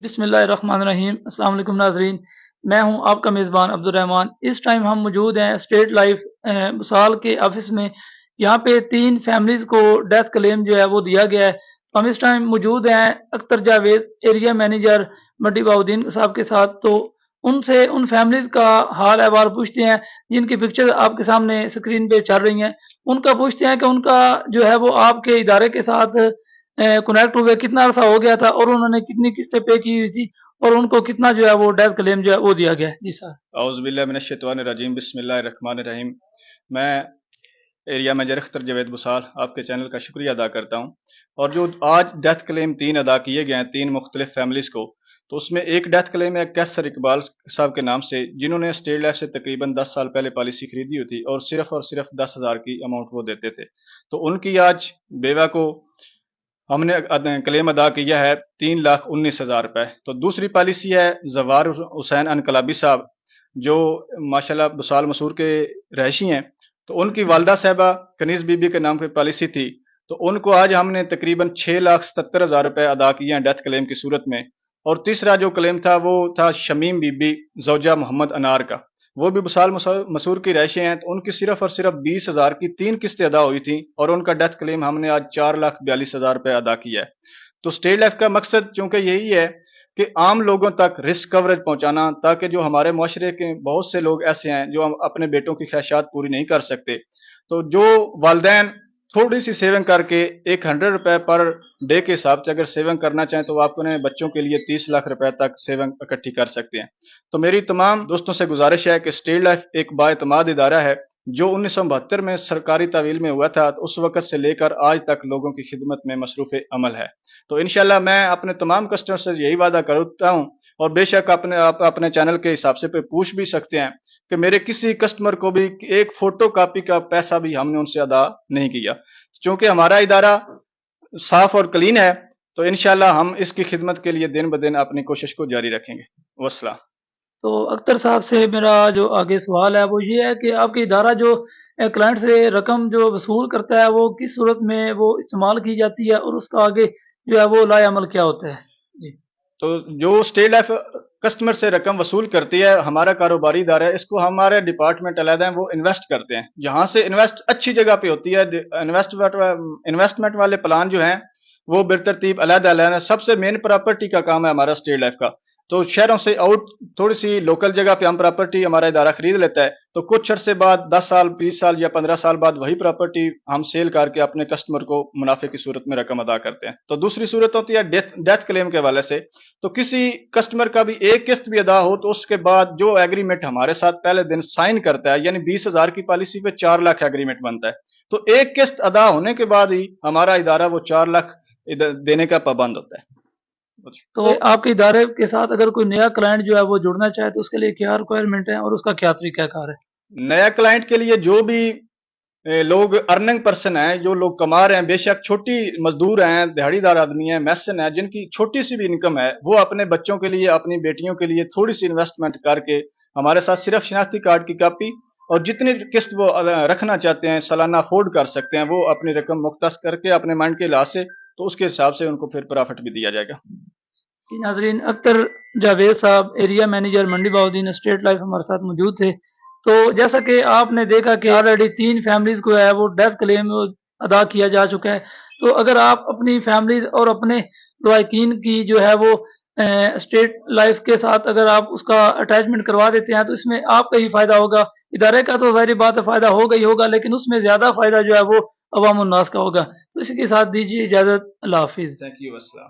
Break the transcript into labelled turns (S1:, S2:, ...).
S1: بسم اللہ الرحمن الرحیم۔ السلام علیکم ناظرین، میں ہوں آپ کا میزبان عبدالرحمن۔ اس ٹائم ہم موجود ہیں اسٹیٹ لائف بسال کے آفس میں۔ یہاں پہ 3 فیملیز کو ڈیتھ کلیم جو ہے وہ دیا گیا ہے۔ ہم اس ٹائم موجود ہیں اختر جاوید ایریا مینیجر منڈی بہاؤالدین صاحب کے ساتھ، تو ان سے ان فیملیز کا حال احوال پوچھتے ہیں جن کی پکچر آپ کے سامنے اسکرین پہ چل رہی ہیں۔ ان کا پوچھتے ہیں کہ ان کا جو ہے وہ آپ کے ادارے کے ساتھ کنیکٹ ہوئے کتنا عرصہ ہو گیا تھا، اور انہوں نے کتنی قسطیں پے کی ہوئی تھی، اور ان کو کتنا جو ہے وہ ڈیتھ کلیم جو ہے وہ دیا گیا ہے۔ جی سر۔
S2: اعوذ باللہ من الشیطان الرجیم، بسم اللہ الرحمن الرحیم۔ میں ایریا مینیجر اختر جاوید بسال آپ کے چینل کا شکریہ ادا کرتا ہوں۔ اور جو آج ڈیتھ کلیم 3 ادا کیے گئے ہیں 3 مختلف فیملیز کو، تو اس میں ایک ڈیتھ کلیم ہے کیسر اقبال صاحب کے نام سے، جنہوں نے اسٹیٹ لائف سے تقریباً 10 سال پہلے پالیسی خریدی ہوئی تھی اور صرف 10,000 کی اماؤنٹ وہ دیتے تھے۔ تو ان کی آج بیوہ کو ہم نے کلیم ادا کیا ہے 3,19,000 روپے۔ تو دوسری پالیسی ہے زوار حسین انقلابی صاحب، جو ماشاءاللہ بسال مسور کے رہائشی ہیں۔ تو ان کی والدہ صاحبہ کنیز بی بی کے نام پہ پالیسی تھی، تو ان کو آج ہم نے تقریباً 6,77,000 روپے ادا کیے ہیں ڈیتھ کلیم کی صورت میں۔ اور تیسرا جو کلیم تھا وہ تھا شمیم بی بی زوجہ محمد انار کا، وہ بھی بسال مسور کی رہائشی ہیں۔ تو ان کی صرف 20,000 کی 3 قسطیں ادا ہوئی تھیں، اور ان کا ڈیتھ کلیم ہم نے آج 4,42,000 روپے ادا کیا ہے۔ تو اسٹیٹ لائف کا مقصد چونکہ یہی ہے کہ عام لوگوں تک رسک کوریج پہنچانا، تاکہ جو ہمارے معاشرے کے بہت سے لوگ ایسے ہیں جو اپنے بیٹوں کی خواہشات پوری نہیں کر سکتے، تو جو والدین تھوڑی سی سیونگ کر کے 100 روپے پر ڈے کے حساب سے اگر سیونگ کرنا چاہیں تو آپ اپنے بچوں کے لیے 30 لاکھ روپے تک سیونگ اکٹھی کر سکتے ہیں۔ تو میری تمام دوستوں سے گزارش ہے کہ اسٹیٹ لائف ایک بااعتماد ادارہ ہے جو 1972 میں سرکاری تعویل میں ہوا تھا، تو اس وقت سے لے کر آج تک لوگوں کی خدمت میں مصروف عمل ہے۔ تو انشاءاللہ میں اپنے تمام کسٹمر سے یہی وعدہ کرتا ہوں، اور بے شک آپ اپنے چینل کے حساب سے پوچھ بھی سکتے ہیں کہ میرے کسی کسٹمر کو بھی ایک فوٹو کاپی کا پیسہ بھی ہم نے ان سے ادا نہیں کیا، چونکہ ہمارا ادارہ صاف اور کلین ہے۔ تو انشاءاللہ ہم اس کی خدمت کے لیے دن بدن اپنی کوشش کو جاری رکھیں گے۔ والسلام۔
S1: تو اختر صاحب سے میرا جو آگے سوال ہے وہ یہ ہے کہ آپ کے ادارہ جو کلائنٹ سے رقم جو وصول کرتا ہے وہ کس صورت میں وہ استعمال کی جاتی ہے، اور اس کا آگے جو ہے وہ لائے عمل کیا ہوتا ہے؟ جی۔
S2: تو جو اسٹیٹ لائف کسٹمر سے رقم وصول کرتی ہے، ہمارا کاروباری ادارہ ہے، اس کو ہمارے ڈپارٹمنٹ علیحدہ ہیں، وہ انویسٹ کرتے ہیں۔ جہاں سے انویسٹ اچھی جگہ پہ ہوتی ہے، انویسٹمنٹ والے پلان جو ہیں وہ بالترتیب علیحدہ۔ سب سے مین پراپرٹی کا کام ہے ہمارا اسٹیٹ لائف کا۔ تو شہروں سے آؤٹ تھوڑی سی لوکل جگہ پہ ہم پراپرٹی ہمارا ادارہ خرید لیتا ہے، تو کچھ عرصے بعد 10 سال 20 سال یا 15 سال بعد وہی پراپرٹی ہم سیل کر کے اپنے کسٹمر کو منافع کی صورت میں رقم ادا کرتے ہیں۔ تو دوسری صورت ہوتی ہے ڈیتھ کلیم کے حوالے سے۔ تو کسی کسٹمر کا بھی ایک قسط بھی ادا ہو تو اس کے بعد جو ایگریمنٹ ہمارے ساتھ پہلے دن سائن کرتا ہے، یعنی 20,000 کی پالیسی پہ 4 لاکھ ایگریمنٹ بنتا ہے، تو ایک قسط ادا ہونے کے بعد ہی ہمارا ادارہ وہ 4 لاکھ دینے کا پابند ہوتا ہے۔
S1: تو آپ کے ادارے کے ساتھ اگر کوئی نیا کلائنٹ جو ہے وہ جڑنا چاہے تو اس کے لیے کیا ریکوائرمنٹ ہے اور اس کا کیا طریقہ کار ہے؟
S2: نیا کلائنٹ کے لیے جو بھی لوگ ارننگ پرسن ہیں، جو لوگ کما رہے ہیں، بے شک چھوٹی مزدور ہیں، دیہڑی دار آدمی ہیں، میسن ہیں، جن کی چھوٹی سی بھی انکم ہے، وہ اپنے بچوں کے لیے اپنی بیٹیوں کے لیے تھوڑی سی انویسٹمنٹ کر کے ہمارے ساتھ صرف شناختی کارڈ کی کاپی اور جتنی قسط وہ رکھنا چاہتے ہیں سالانہ افورڈ کر سکتے ہیں، وہ اپنی رقم مختص کر کے اپنے مائنڈ کے لحاظ سے، تو اس کے حساب سے ان کو پھر پرافٹ بھی دیا جائے گا۔
S1: ناظرین، اختر جاوید صاحب ایریا مینیجر منڈی بہاؤالدین اسٹیٹ لائف ہمارے ساتھ موجود تھے۔ تو جیسا کہ آپ نے دیکھا کہ آلریڈی 3 فیملیز کو ہے وہ ڈیتھ کلیم ادا کیا جا چکا ہے۔ تو اگر آپ اپنی فیملیز اور اپنے لائقین کی جو ہے وہ اسٹیٹ لائف کے ساتھ اگر آپ اس کا اٹیچمنٹ کروا دیتے ہیں تو اس میں آپ کا ہی فائدہ ہوگا۔ ادارے کا تو ظاہری بات ہے فائدہ ہوگا ہی ہوگا، لیکن اس میں زیادہ فائدہ جو ہے وہ عوام الناس کا ہوگا۔ تو اسی کے ساتھ دیجیے اجازت۔ اللہ حافظ۔
S2: Thank you. السلام۔